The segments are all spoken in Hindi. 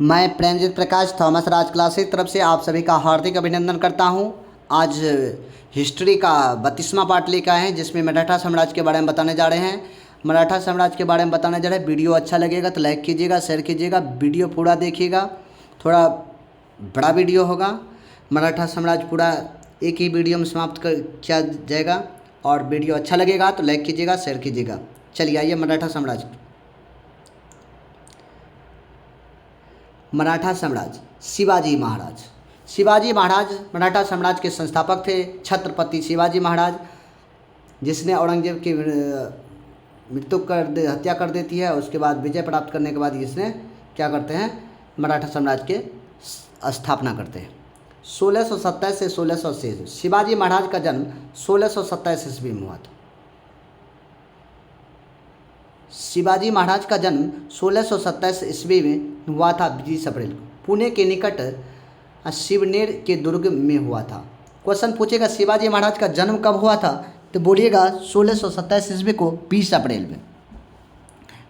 मैं प्रेमजीत प्रकाश थॉमस राज क्लासेस की तरफ से आप सभी का हार्दिक अभिनंदन करता हूं। आज हिस्ट्री का 32वां पार्ट लेकर आए हैं, जिसमें मराठा साम्राज्य के बारे में बताने जा रहे हैं। मराठा साम्राज्य के बारे में बताने जा रहे हैं। वीडियो अच्छा लगेगा तो लाइक कीजिएगा, शेयर कीजिएगा, वीडियो पूरा देखिएगा। थोड़ा बड़ा वीडियो होगा। मराठा साम्राज्य पूरा एक ही वीडियो में समाप्त किया जाएगा, और वीडियो अच्छा लगेगा तो लाइक कीजिएगा, शेयर कीजिएगा। चलिए आइए मराठा साम्राज्य। मराठा साम्राज्य। शिवाजी महाराज। शिवाजी महाराज मराठा साम्राज्य के संस्थापक थे। छत्रपति शिवाजी महाराज, जिसने औरंगजेब की हत्या कर देती है। उसके बाद विजय प्राप्त करने के बाद इसने क्या करते हैं, मराठा साम्राज्य के स्थापना करते हैं। 1627 से 1680। शिवाजी महाराज का जन्म 1627 ईस्वी में हुआ था। शिवाजी महाराज का जन्म 1627 ईस्वी में हुआ था, 20 अप्रैल को, पुणे के निकट शिवनेर के दुर्ग में हुआ था। क्वेश्चन पूछेगा शिवाजी महाराज का जन्म कब हुआ था, तो बोलिएगा 1627 ईस्वी को, 20 अप्रैल में।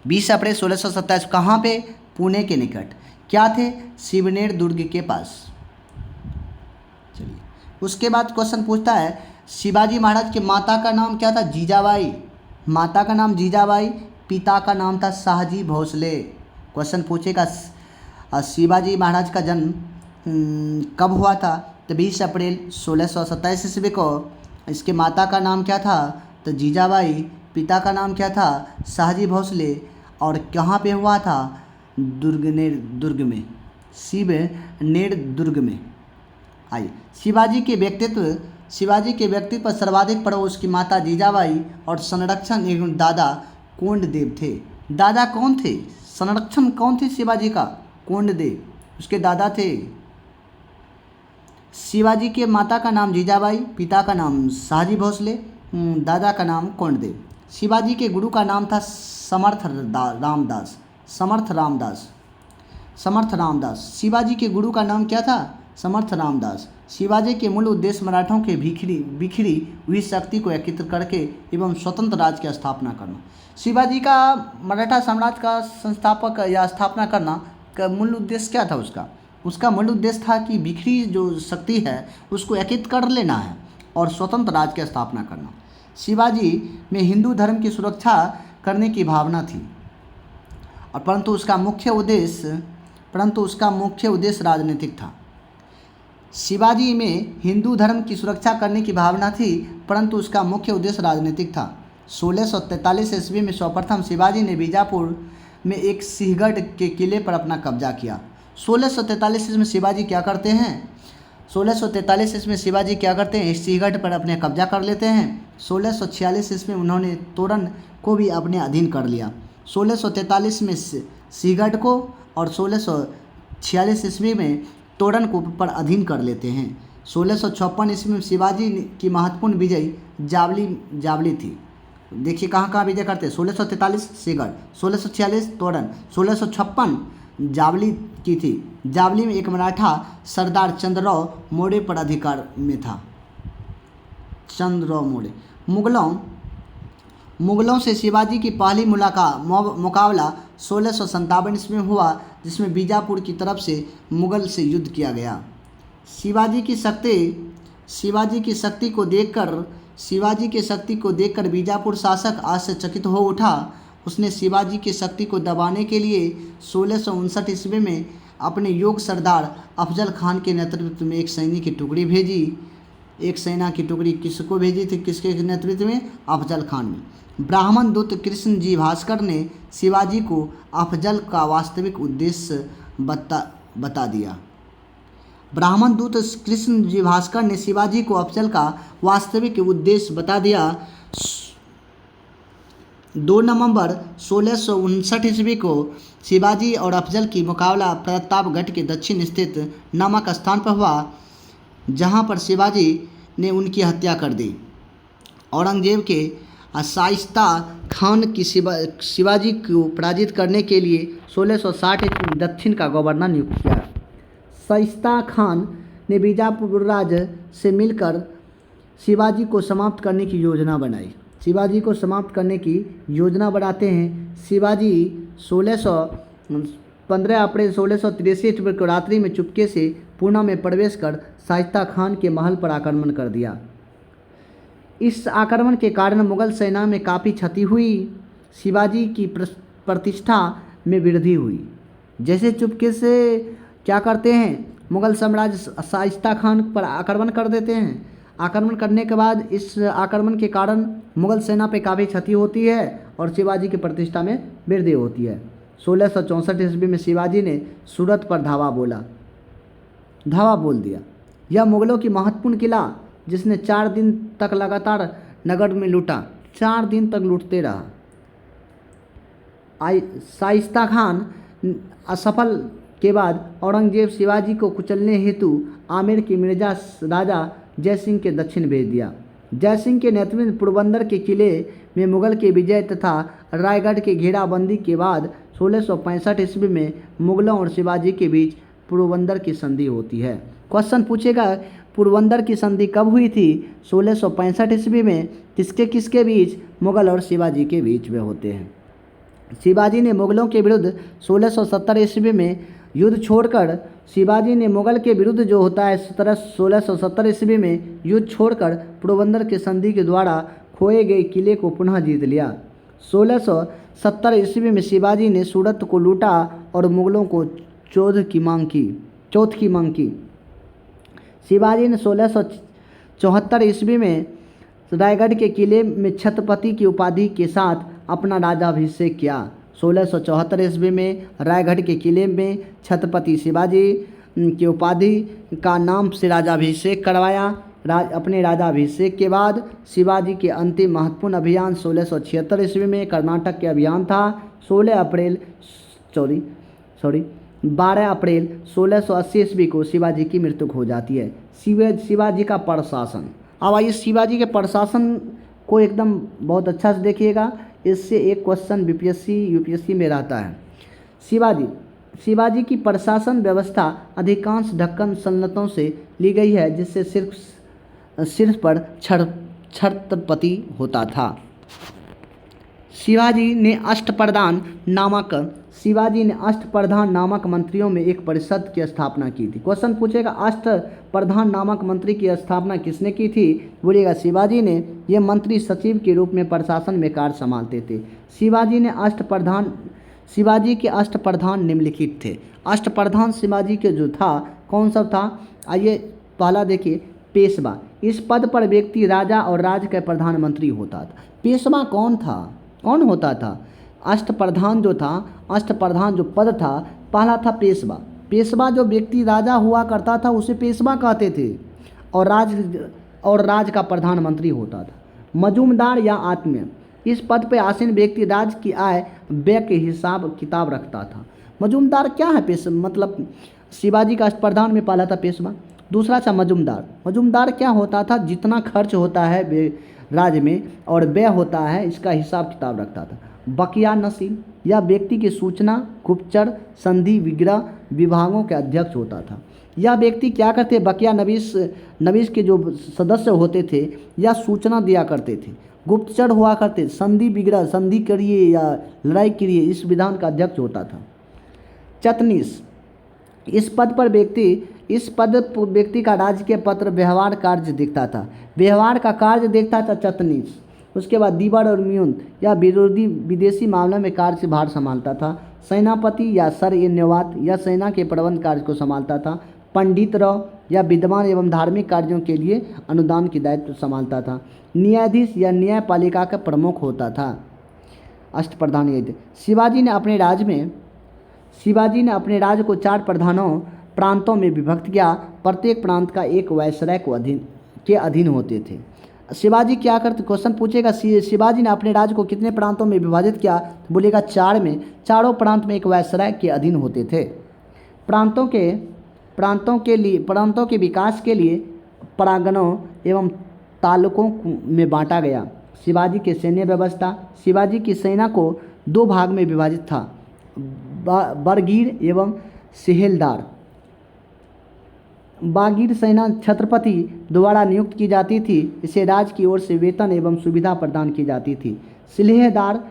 20 अप्रैल 1627 कहाँ पे? पुणे के निकट। क्या थे? शिवनेर दुर्ग के पास। चलिए, उसके बाद क्वेश्चन पूछता है शिवाजी महाराज के माता का नाम क्या था? जीजाबाई। माता का नाम जीजाबाई, पिता का नाम था शाहजी भोसले। क्वेश्चन पूछेगा शिवाजी महाराज का जन्म कब हुआ था, तो 20 अप्रैल 1627 ईस्वी को। इसके माता का नाम क्या था, तो जीजाबाई। पिता का नाम क्या था? शाहजी भोसले। और कहाँ पे हुआ था? दुर्ग में, शिवनेर दुर्ग में। आइए, शिवाजी के व्यक्तित्व पर सर्वाधिक प्रभाव उसकी माता जीजाबाई और संरक्षण एवं दादा कोंडदेव थे। दादा कौन थे? संरक्षण कौन थे शिवाजी का? कोंडदेव उसके दादा थे। शिवाजी के माता का नाम जीजाबाई, पिता का नाम शाहजी भोसले, दादा का नाम कोंडदेव। शिवाजी के गुरु का नाम था समर्थ रामदास। शिवाजी के गुरु का नाम क्या था? समर्थ रामदास। शिवाजी के मूल उद्देश्य मराठों के बिखरी हुई शक्ति को एकत्रित करके एवं स्वतंत्र राज्य की स्थापना करना। शिवाजी का मराठा साम्राज्य का संस्थापक या स्थापना करना का मूल उद्देश्य क्या था? उसका मूल उद्देश्य था कि बिखरी जो शक्ति है उसको एकत्रित कर लेना है और स्वतंत्र राज्य की स्थापना करना। शिवाजी में हिंदू धर्म की सुरक्षा करने की भावना थी, और परंतु उसका मुख्य उद्देश्य राजनीतिक था। शिवाजी में हिंदू धर्म की सुरक्षा करने की भावना थी, परंतु उसका मुख्य उद्देश्य राजनीतिक था। 1643 ईस्वी में सर्वप्रथम शिवाजी ने बीजापुर में एक सिंहगढ़ के किले पर अपना कब्जा किया। 1643 ईस्वी में शिवाजी क्या करते हैं? 1643 ईस्वी में शिवाजी क्या करते हैं? इस सिंहगढ़ पर अपने कब्जा कर लेते हैं। 1646 ईस्वी में उन्होंने तोरण को भी अपने अधीन कर लिया। 1643 में सिंहगढ़ को और 1646 ईस्वी में तोरण को पर अधीन कर लेते हैं। 1656 ईस्वी में शिवाजी की महत्वपूर्ण विजय जावली थी। देखिए कहाँ विजय करते हैं। 1643 सिंहगढ़, 1646 तोरण, 1656 जावली की थी। जावली में एक मराठा सरदार चंद्रराव मोड़े पर अधिकार में था। चंद्रराव मोड़े। मुगलों से शिवाजी की पहली मुकाबला 1657 ईस्वी में हुआ, जिसमें बीजापुर की तरफ से मुगल से युद्ध किया गया। शिवाजी की शक्ति को देखकर बीजापुर शासक आश्चर्यचकित हो उठा। उसने शिवाजी की शक्ति को दबाने के लिए 1659 ईस्वी में अपने योग्य सरदार अफजल खान के नेतृत्व में एक सैनिक की टुकड़ी भेजी। एक सेना की टुकड़ी किसको भेजी थी? किसके नेतृत्व में? अफजल खान में। ब्राह्मण दूत कृष्ण जी भास्कर ने शिवाजी को अफजल का वास्तविक उद्देश्य बता दिया। ब्राह्मण दूत कृष्ण जी भास्कर ने शिवाजी को अफजल का वास्तविक उद्देश्य बता दिया। 2 नवंबर 1659 ईस्वी को शिवाजी और अफजल की मुकाबला प्रतापगढ़ के दक्षिण स्थित नामक स्थान पर हुआ, जहां पर शिवाजी ने उनकी हत्या कर दी। औरंगजेब के शाइस्ता खान की शिवाजी को पराजित करने के लिए 1660 ईस्वी में दक्षिण का गवर्नर नियुक्त किया। शाइस्ता खान ने बीजापुर राज्य से मिलकर शिवाजी को समाप्त करने की योजना बनाई। शिवाजी को समाप्त करने की योजना बनाते हैं। शिवाजी 15 अप्रैल 1683 ईस्वी को रात्रि में चुपके से पूना में प्रवेश कर शाइस्ता खान के महल पर आक्रमण कर दिया। इस आक्रमण के कारण मुगल सेना में काफ़ी क्षति हुई। शिवाजी की प्रतिष्ठा में वृद्धि हुई। जैसे चुपके से क्या करते हैं, मुगल साम्राज्य शाइस्ता खान पर आक्रमण कर देते हैं। आक्रमण करने के बाद इस आक्रमण के कारण मुगल सेना पे काफ़ी क्षति होती है और शिवाजी की प्रतिष्ठा में वृद्धि होती है। 1664 ईस्वी में शिवाजी ने सूरत पर धावा बोल दिया। यह मुगलों की महत्वपूर्ण किला, जिसने 4 दिन तक लगातार नगर में लूटा, 4 दिन तक लूटते रहा। शाइस्ता खान असफल के बाद औरंगजेब शिवाजी को कुचलने हेतु आमेर के मिर्जा राजा जयसिंह के दक्षिण भेज दिया। जयसिंह के नेतृत्व में पोरबंदर के किले में मुगल के विजय तथा रायगढ़ के घेराबंदी के बाद 1665 ईस्वी में मुगलों और शिवाजी के बीच पोरबंदर की संधि होती है। क्वेश्चन पूछेगा, पोरबंदर की संधि कब हुई थी? 1665 ईस्वी में। किसके किसके बीच? मुगल और शिवाजी के बीच में होते हैं। शिवाजी ने मुगलों के विरुद्ध 1670 ईस्वी में युद्ध छोड़कर शिवाजी ने मुगल के विरुद्ध जो होता है 1670 ईस्वी में युद्ध छोड़कर पोरबंदर के संधि के द्वारा खोए गए किले को पुनः जीत लिया। 1670 ईस्वी में शिवाजी ने सूरत को लूटा और मुगलों को चौथ की मांग की। शिवाजी ने 1674 ईस्वी में रायगढ़ के किले में छत्रपति की उपाधि के साथ अपना राज्याभिषेक किया। 1674 ईस्वी में रायगढ़ के किले में छत्रपति शिवाजी की उपाधि का नाम से राज्याभिषेक करवाया। अपने राज्याभिषेक के बाद शिवाजी के अंतिम महत्वपूर्ण अभियान 1676 ईस्वी में कर्नाटक के अभियान था। 12 अप्रैल 1680 ईस्वी को शिवाजी की मृत्यु हो जाती है। शिवाजी का प्रशासन। अब आइए शिवाजी के प्रशासन को एकदम बहुत अच्छा से देखिएगा, इससे एक क्वेश्चन बीपीएससी यूपीएससी में रहता है। शिवाजी की प्रशासन व्यवस्था अधिकांश ढक्कन सल्तनतों से ली गई है, जिससे सिर्फ पर छत्रपति होता था। शिवाजी ने अष्टप्रधान नामक मंत्रियों में एक परिषद की स्थापना की थी। क्वेश्चन पूछेगा, अष्टप्रधान नामक मंत्री की स्थापना किसने की थी? बोलिएगा शिवाजी ने। ये मंत्री सचिव के रूप में प्रशासन में कार्य संभालते थे। शिवाजी के अष्टप्रधान निम्नलिखित थे। अष्टप्रधान शिवाजी के जो था, कौन सा था? आइए पहला देखिए, पेशवा। इस पद पर व्यक्ति राजा और राज्य का प्रधानमंत्री होता था। पेशवा कौन होता था? अष्टप्रधान जो पद था, पहला था पेशवा। पेशवा जो व्यक्ति राजा हुआ करता था उसे पेशवा कहते थे, और राज का प्रधानमंत्री होता था। मजूमदार या आत्मीय, इस पद पर आसीन व्यक्ति राज्य की आय व्यय के हिसाब किताब रखता था। मजूमदार क्या है? मतलब शिवाजी का अष्टप्रधान में पहला था पेशवा, दूसरा था मजूमदार। मजूमदार क्या होता था? जितना खर्च होता है राज्य में और व्यय होता है, इसका हिसाब किताब रखता था। बकिया नसीब, यह व्यक्ति की सूचना, गुप्तचर, संधि, विग्रह विभागों के अध्यक्ष होता था। यह व्यक्ति क्या करते? बकिया नवीस के जो सदस्य होते थे या सूचना दिया करते थे। गुप्तचर हुआ करते, संधि विग्रह, संधि करिए या लड़ाई करिए, इस विधान का अध्यक्ष होता था। चतनीस, इस पद पर व्यक्ति का राजकीय पत्र व्यवहार कार्य देखता था। व्यवहार का कार्य देखता था चतनीस। उसके बाद दीवार और म्यून, या विदेशी मामलों में कार्य से भार संभालता था। सेनापति या सर-ए-नौबत, या सेना के प्रबंध कार्य को संभालता था। पंडित राव, या विद्वान एवं धार्मिक कार्यों के लिए अनुदान की दायित्व संभालता था। न्यायाधीश या न्यायपालिका का प्रमुख होता था। अष्टप्रधान ये थे। शिवाजी ने अपने राज्य को 4 प्रांतों में विभक्त किया। प्रत्येक प्रांत का एक वायसराय के अधीन होते थे। शिवाजी क्या करते? क्वेश्चन पूछेगा, शिवाजी ने अपने राज्य को कितने प्रांतों में विभाजित किया? तो बोलेगा 4 में। चारों प्रांत में एक वायसराय के अधीन होते थे। प्रांतों के विकास के लिए परागणों एवं तालुकों में बांटा गया। शिवाजी की सैन्य व्यवस्था। शिवाजी की सेना को 2 भाग में विभाजित था, बरगीर एवं सिहेलदार। बागीर सेना छत्रपति द्वारा नियुक्त की जाती थी। इसे राज्य की ओर से वेतन एवं सुविधा प्रदान की जाती थी। सिलेहदार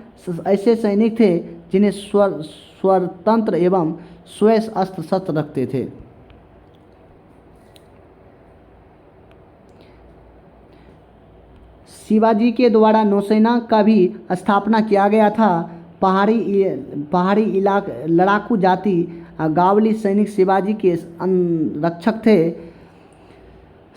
ऐसे सैनिक थे जिन्हें स्वतंत्र एवं स्वयं अस्त्र शस्त्र रखते थे। शिवाजी के द्वारा नौसेना का भी स्थापना किया गया था। पहाड़ी इलाके लड़ाकू जाति गावली सैनिक शिवाजी के रक्षक थे।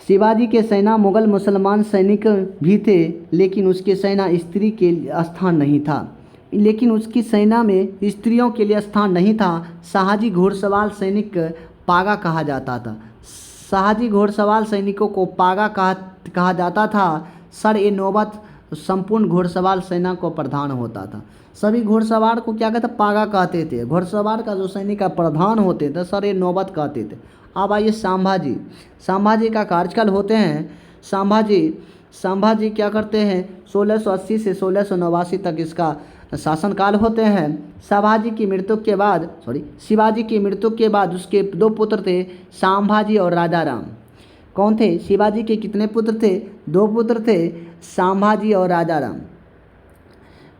शिवाजी के सेना मुगल मुसलमान सैनिक भी थे, लेकिन उसके सेना स्त्री के स्थान नहीं था। लेकिन उसकी सेना में स्त्रियों के लिए स्थान नहीं था। शाहजी घोड़सवार सैनिक पागा कहा जाता था। शाहजी घोड़सवार सैनिकों को पागा कहा जाता था। सर ए नौबत संपूर्ण घोड़सवार सेना को प्रधान होता था। सभी घोड़सवार को क्या कहते, पागा कहते थे। घोड़सवार का जो सैनिक का प्रधान होते थे सर ए नौबत कहते थे। अब आइए संभाजी का कार्यकाल होते हैं। संभाजी क्या करते हैं, 1680 से 1689 तक इसका शासनकाल होते हैं। शिवाजी की मृत्यु के बाद उसके 2 पुत्र थे, संभाजी और राजाराम। कौन थे? शिवाजी के कितने पुत्र थे? 2 पुत्र थे, संभाजी और राजाराम।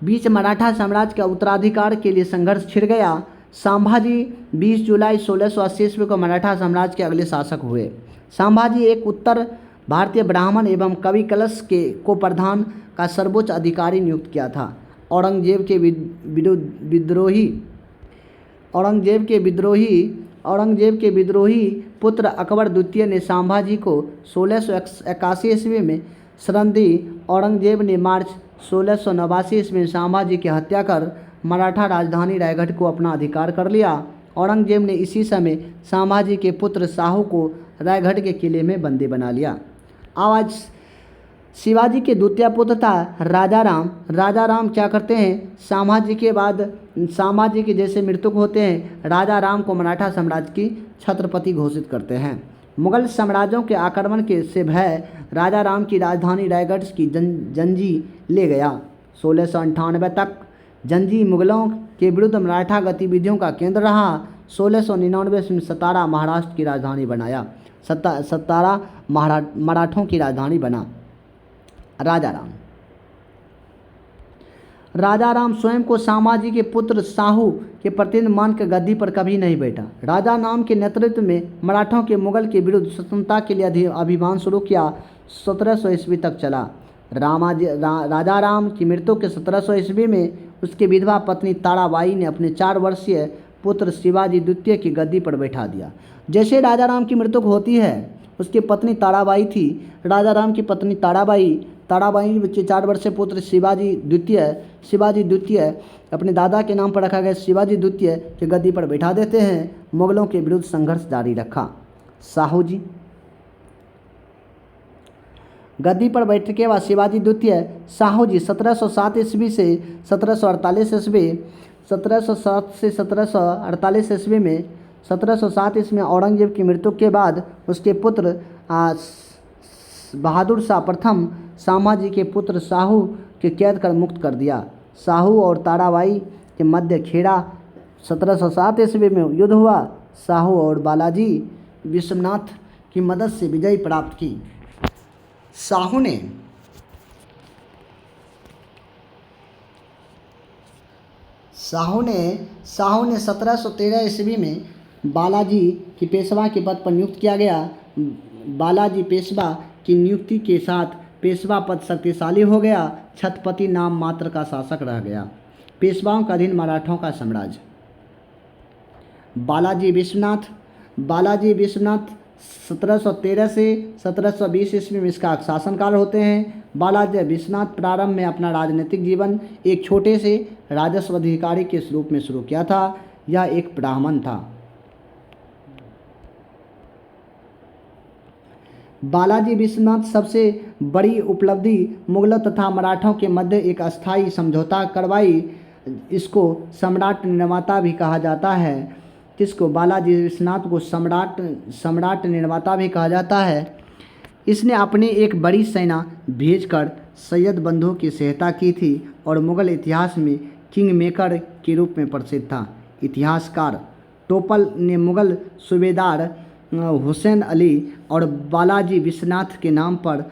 बीच मराठा साम्राज्य का उत्तराधिकार के लिए संघर्ष छिड़ गया। संभाजी 20 जुलाई 1680 ईस्वी को मराठा साम्राज्य के अगले शासक हुए। संभाजी एक उत्तर भारतीय ब्राह्मण एवं कवि कलश को प्रधान का सर्वोच्च अधिकारी नियुक्त किया था। औरंगजेब के विद्रोही पुत्र अकबर द्वितीय ने संभाजी को 1681 ईस्वी में शरण दी। औरंगजेब ने मार्च 1689 ईस्वी में संभाजी की हत्या कर मराठा राजधानी रायगढ़ को अपना अधिकार कर लिया। औरंगजेब ने इसी समय संभाजी के पुत्र शाहू को रायगढ़ के किले में बंदी बना लिया। आज शिवाजी के द्वितीय पुत्र था राजाराम क्या करते हैं, संभाजी की जैसे मृत्यु होते हैं, राजाराम को मराठा साम्राज्य की छत्रपति घोषित करते हैं। मुगल साम्राज्यों के आक्रमण से भय राजाराम की राजधानी रायगढ़ की जंजी ले गया। 1698 तक जंजी मुगलों के विरुद्ध मराठा गतिविधियों का केंद्र रहा। 1699 में सतारा महाराष्ट्र की राजधानी बनाया। सतारा मराठों की राजधानी बना। राजाराम स्वयं को संभाजी के पुत्र शाहू के प्रतिनिधि मानकर गद्दी पर कभी नहीं बैठा। राजाराम के नेतृत्व में मराठों के मुगल के विरुद्ध स्वतंत्रता के लिए अभियान शुरू किया। 1700 ईस्वी तक चला। राजाराम की मृत्यु के 1700 ईस्वी में उसकी विधवा पत्नी ताराबाई ने अपने 4 वर्षीय पुत्र शिवाजी द्वितीय की गद्दी पर बैठा दिया। जैसे राजाराम की मृत्यु होती है, उसकी पत्नी ताराबाई थी। राजाराम की पत्नी ताराबाई के 4 वर्षीय पुत्र शिवाजी द्वितीय अपने दादा के नाम पर रखा गया शिवाजी द्वितीय के गद्दी पर बैठा देते हैं। मुगलों के विरुद्ध संघर्ष जारी रखा। शाहू जी गद्दी पर बैठने के बाद शिवाजी द्वितीय शाहू जी 1707 ईस्वी से 1748 ईस्वी 1707 से 1748 ईस्वी में 1707 ईस्वी में औरंगजेब की मृत्यु के बाद उसके पुत्र बहादुर शाह प्रथम संभाजी के पुत्र शाहू के कैद कर मुक्त कर दिया। शाहू और ताराबाई के मध्य खेड़ा 1707 ईस्वी में युद्ध हुआ। शाहू और बालाजी विश्वनाथ की मदद से विजय प्राप्त की। शाहू ने 1713 ईस्वी में बालाजी की पेशवा के पद पर नियुक्त किया गया। बालाजी पेशवा की नियुक्ति के साथ पेशवा पद शक्तिशाली हो गया। छत्रपति नाम मात्र का शासक रह गया। पेशवाओं का अधीन मराठों का साम्राज्य। बालाजी विश्वनाथ 1713 से 1720 ईस्वी में इसका शासनकाल होते हैं। बालाजी विश्वनाथ प्रारंभ में अपना राजनीतिक जीवन एक छोटे से राजस्व अधिकारी के रूप में शुरू किया था। यह एक ब्राह्मण था। बालाजी विश्वनाथ सबसे बड़ी उपलब्धि मुगलों तथा मराठों के मध्य एक अस्थायी समझौता करवाई। इसको सम्राट निर्माता भी कहा जाता है। किसको? बालाजी विश्वनाथ को सम्राट निर्माता भी कहा जाता है। इसने अपनी एक बड़ी सेना भेजकर सैयद बंधु की सहायता की थी और मुगल इतिहास में किंग मेकर के रूप में प्रसिद्ध था। इतिहासकार टोपल ने मुगल सूबेदार हुसैन अली और बालाजी विश्वनाथ के नाम पर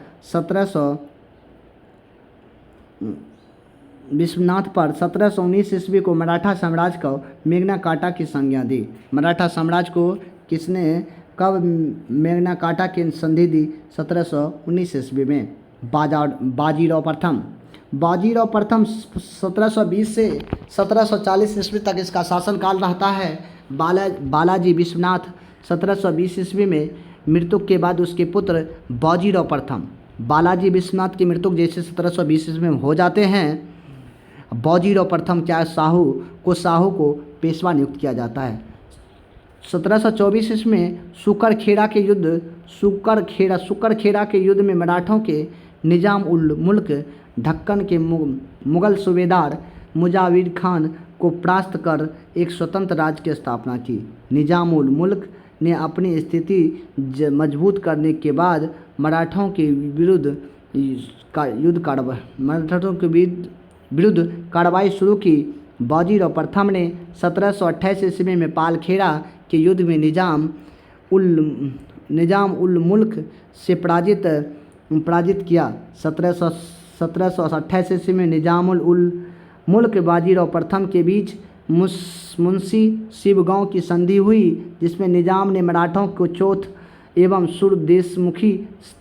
विश्वनाथ पर 1719 ईस्वी को मराठा साम्राज्य को मेगना काटा की संज्ञा दी। मराठा साम्राज्य को किसने कब मेगना काटा की संधि दी? 1719 ईस्वी में। बाजीराव प्रथम 1720 से 1740 ईस्वी तक इसका शासनकाल रहता है। बालाजी विश्वनाथ 1720 ईस्वी में मृत्यु के बाद उसके पुत्र बालाजी विश्वनाथ की मृत्यु जैसे 1720 ईस्वी में हो जाते हैं, बाजीराव प्रथम शाहू को पेशवा नियुक्त किया जाता है। 1724 ईस्वी में सुकरखेड़ा के युद्ध में मराठों के निजाम उल मुल्क ढक्कन के मुगल सूबेदार मुजाविर खान को परास्त कर एक स्वतंत्र राज्य की स्थापना की। निजाम उल मुल्क ने अपनी स्थिति मजबूत करने के बाद मराठों के विरुद्ध कार्रवाई शुरू की। बाजीराव प्रथम ने 1728 ईस्वी में पालखेड़ा के युद्ध में निजाम उल मुल्क से पराजित किया। 1728 ईस्वी में निजाम उल मुल्क बाजीराव प्रथम के बीच मुंशी शिवगांव की संधि हुई, जिसमें निजाम ने मराठों को चौथ एवं सूरदेशमुखी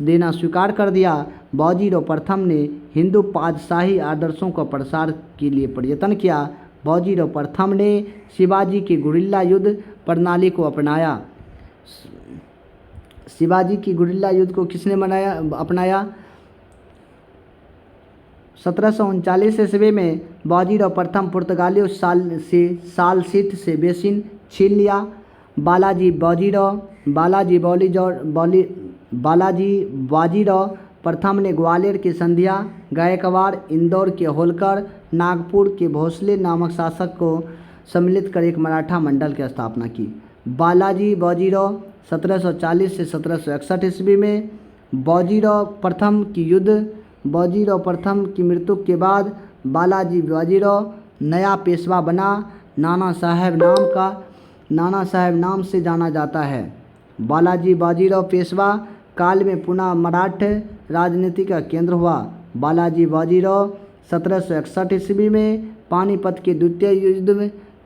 देना स्वीकार कर दिया। बाजीराव प्रथम ने हिंदू पातशाही आदर्शों का प्रसार के लिए प्रयत्न किया। बाजीराव प्रथम ने शिवाजी की गुरिल्ला युद्ध प्रणाली को अपनाया। शिवाजी की गुरिल्ला युद्ध को किसने अपनाया? 1739 ईस्वी में बाजीराव प्रथम पुर्तगालियों सालसीट से बेसिन छीन लिया। बालाजी बाजीराव प्रथम ने ग्वालियर की संध्या, गायकवाड़, इंदौर के होलकर, नागपुर के भोसले नामक शासक को सम्मिलित कर एक मराठा मंडल की स्थापना की। बालाजी बाजीराव 1740 से 1761 ईस्वी में बाजीराव प्रथम की मृत्यु के बाद बालाजी बाजीराव नया पेशवा बना। नाना साहेब नाम से जाना जाता है। बालाजी बाजीराव पेशवा काल में पुनः मराठ राजनीति का केंद्र हुआ। बालाजी बाजीराव 1761 ईस्वी में पानीपत के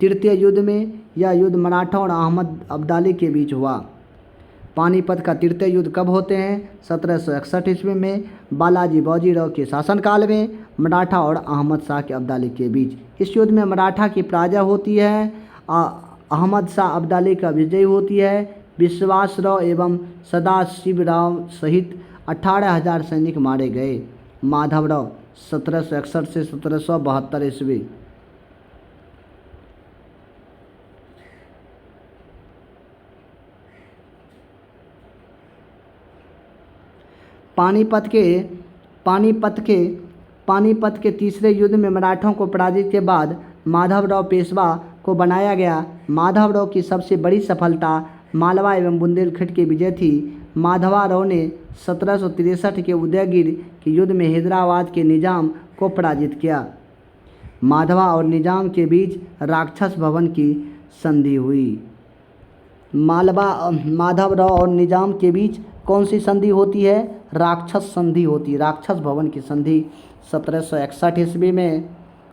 तृतीय युद्ध में यह युद्ध मराठा और अहमद अब्दाली के बीच हुआ। पानीपत का तृतीय युद्ध कब होते हैं? 1761 ईस्वी में बालाजी बाजीराव के शासनकाल में मराठा और अहमद शाह के अब्दाली के बीच। इस युद्ध में मराठा की पराजय होती है, अहमद शाह अब्दाली का विजय होती है। विश्वासराव एवं सदाशिवराव सहित 18,000 सैनिक मारे गए। माधवराव 1761 से 1772 ईस्वी। पानीपत के तीसरे युद्ध में मराठों को पराजित के बाद माधवराव पेशवा को बनाया गया। माधवराव की सबसे बड़ी सफलता मालवा एवं बुंदेलखंड की विजय थी। माधवराव ने 1763 के उदयगिर के युद्ध में हैदराबाद के निजाम को पराजित किया। माधवा और निजाम के बीच राक्षस भवन की संधि हुई। माधवराव और निजाम के बीच कौन सी संधि होती है? राक्षस संधि होती है। राक्षस भवन की संधि 1761 ईस्वी में।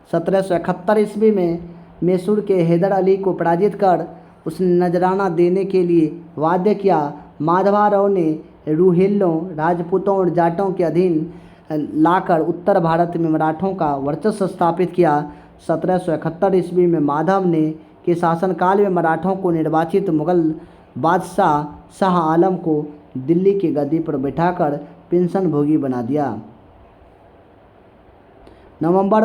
1771 ईस्वी में मैसूर के हैदर अली को पराजित कर उसने नजराना देने के लिए वाध्य किया। माधवराव ने रूहेलों, राजपूतों और जाटों के अधीन लाकर उत्तर भारत में मराठों का वर्चस्व स्थापित किया। 1771 ईस्वी में माधव ने के शासनकाल में मराठों को निर्वाचित मुगल बादशाह शाह आलम को दिल्ली की गद्दी पर बैठाकर पेंशन भोगी बना दिया। नवंबर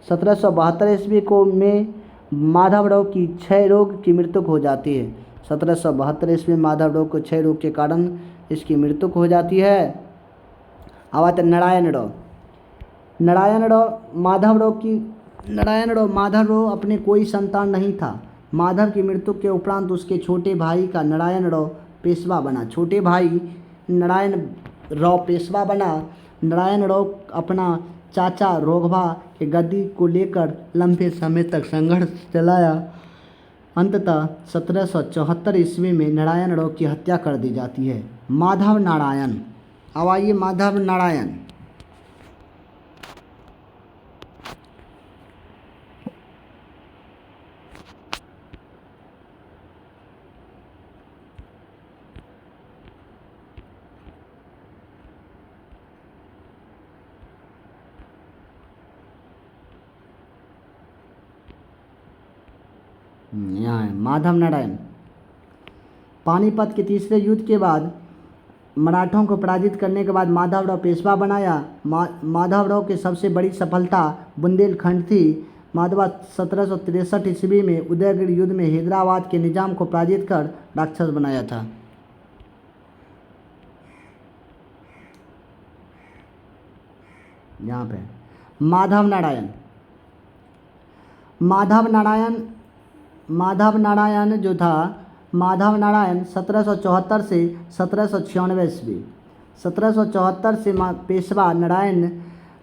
1772 ईस्वी को में माधवराव की क्षय रोग की मृत्यु हो जाती है। 1772 ईस्वी में माधवराव को क्षय रोग के कारण इसकी मृत्यु हो जाती है। अब आते नारायणराव माधवराव अपने कोई संतान नहीं था। माधव की मृत्यु के उपरांत उसके छोटे भाई का नारायणराव पेशवा बना। छोटे भाई नारायणराव पेशवा बना। नारायणराव अपना चाचा रोघबा के गद्दी को लेकर लंबे समय तक संघर्ष चलाया। अंततः 1774 ईस्वी में नारायणराव की हत्या कर दी जाती है। माधव नारायण। अब आइए माधव नारायण। यहाँ है माधव नारायण। पानीपत के तीसरे युद्ध के बाद मराठों को पराजित करने के बाद माधवराव पेशवा बनाया। माधवराव की सबसे बड़ी सफलता बुंदेलखंड थी। माधवा 1763 ईस्वी में उदयगिरि युद्ध में हैदराबाद के निजाम को पराजित कर राक्षस बनाया था। यहाँ पे माधव नारायण। माधव नारायण जो था, माधव नारायण 1774 से 1796 ईस्वी। 1774 से पेशवा नारायण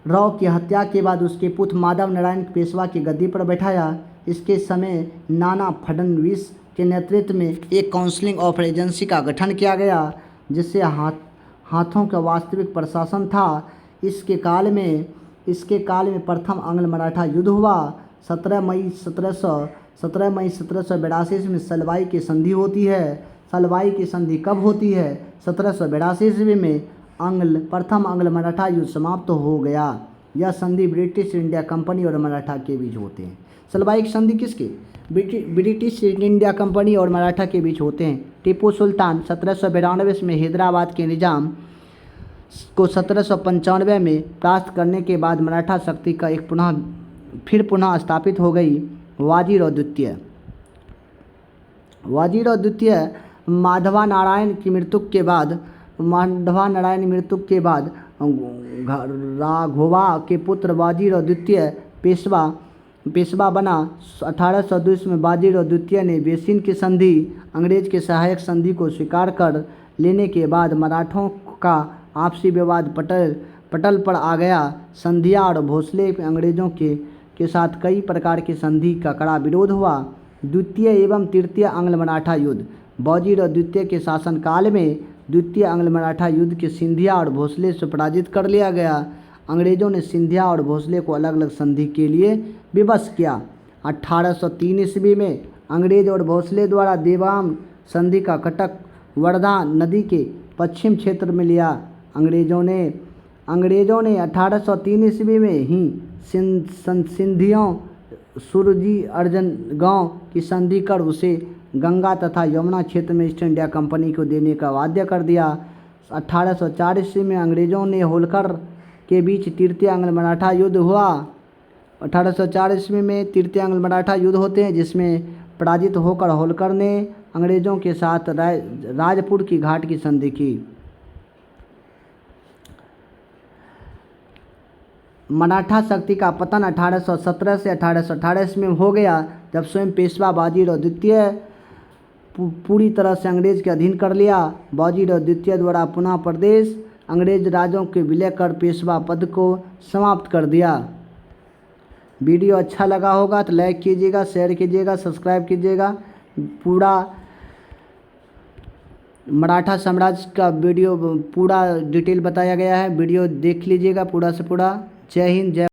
राव की हत्या के बाद उसके पुत्र माधव नारायण पेशवा की गद्दी पर बैठाया। इसके समय नाना फडणवीस के नेतृत्व में एक काउंसिल ऑफ एजेंसी का गठन किया गया, जिससे हाथों का वास्तविक प्रशासन था। इसके काल में प्रथम आंग्ल मराठा युद्ध हुआ। 17 मई 1782 में सलवाई की संधि होती है। सलवाई की संधि कब होती है? 1782 ईस्वी में प्रथम आंग्ल मराठा युद्ध समाप्त हो गया। यह संधि ब्रिटिश इंडिया कंपनी और मराठा के बीच होते हैं। सलवाई की संधि किसके? ब्रिटिश इंडिया कंपनी और मराठा के बीच होते हैं। टीपू सुल्तान 1792 में हैदराबाद के निजाम को 1795 में परास्त करने के बाद मराठा शक्ति का एक पुनः स्थापित हो गई। वाजीराव द्वितीय माधवा नारायण की मृत्यु के बाद राघोबा के पुत्र बाजीराव द्वितीय पेशवा बना। 1802 में बाजीराव द्वितीय ने बेसिन की संधि, अंग्रेज के सहायक संधि को स्वीकार कर लेने के बाद मराठों का आपसी विवाद पटल पर आ गया। संधिया और भोसले अंग्रेजों के साथ कई प्रकार की संधि का कड़ा विरोध हुआ। द्वितीय एवं तृतीय आंग्ल मराठा युद्ध। बाजीराव द्वितीय के शासनकाल में द्वितीय आंग्ल मराठा युद्ध के सिंधिया और भोसले से पराजित कर लिया गया। अंग्रेजों ने सिंधिया और भोसले को अलग अलग संधि के लिए विवश किया। 1803 ईस्वी में अंग्रेज और भोसले द्वारा देवाम संधि का कटक वर्धा नदी के पश्चिम क्षेत्र में लिया। अंग्रेजों ने 1803 ईस्वी में ही सिंधियों सुरजी अर्जन गांव की संधि कर उसे गंगा तथा यमुना क्षेत्र में ईस्ट इंडिया कंपनी को देने का वादा कर दिया। 1804 ईस्वी में अंग्रेजों ने होलकर के बीच तृतीय आंग्ल मराठा युद्ध हुआ। 1804 ईस्वी में तृतीय आंग्ल मराठा युद्ध होते हैं, जिसमें पराजित होकर होलकर ने अंग्रेजों के साथ राजपुर की घाट की संधि की। मराठा शक्ति का पतन 1817 से 1818 ईस्वी में हो गया, जब स्वयं पेशवा बाजीराव द्वितीय पूरी तरह से अंग्रेज के अधीन कर लिया। बाजीराव द्वितीय द्वारा पुनः प्रदेश अंग्रेज राजों के विलय कर पेशवा पद को समाप्त कर दिया। वीडियो अच्छा लगा होगा तो लाइक कीजिएगा, शेयर कीजिएगा, सब्सक्राइब कीजिएगा। पूरा मराठा साम्राज्य का वीडियो पूरा डिटेल बताया गया है, वीडियो देख लीजिएगा पूरा से पूरा। जय हिंद, जय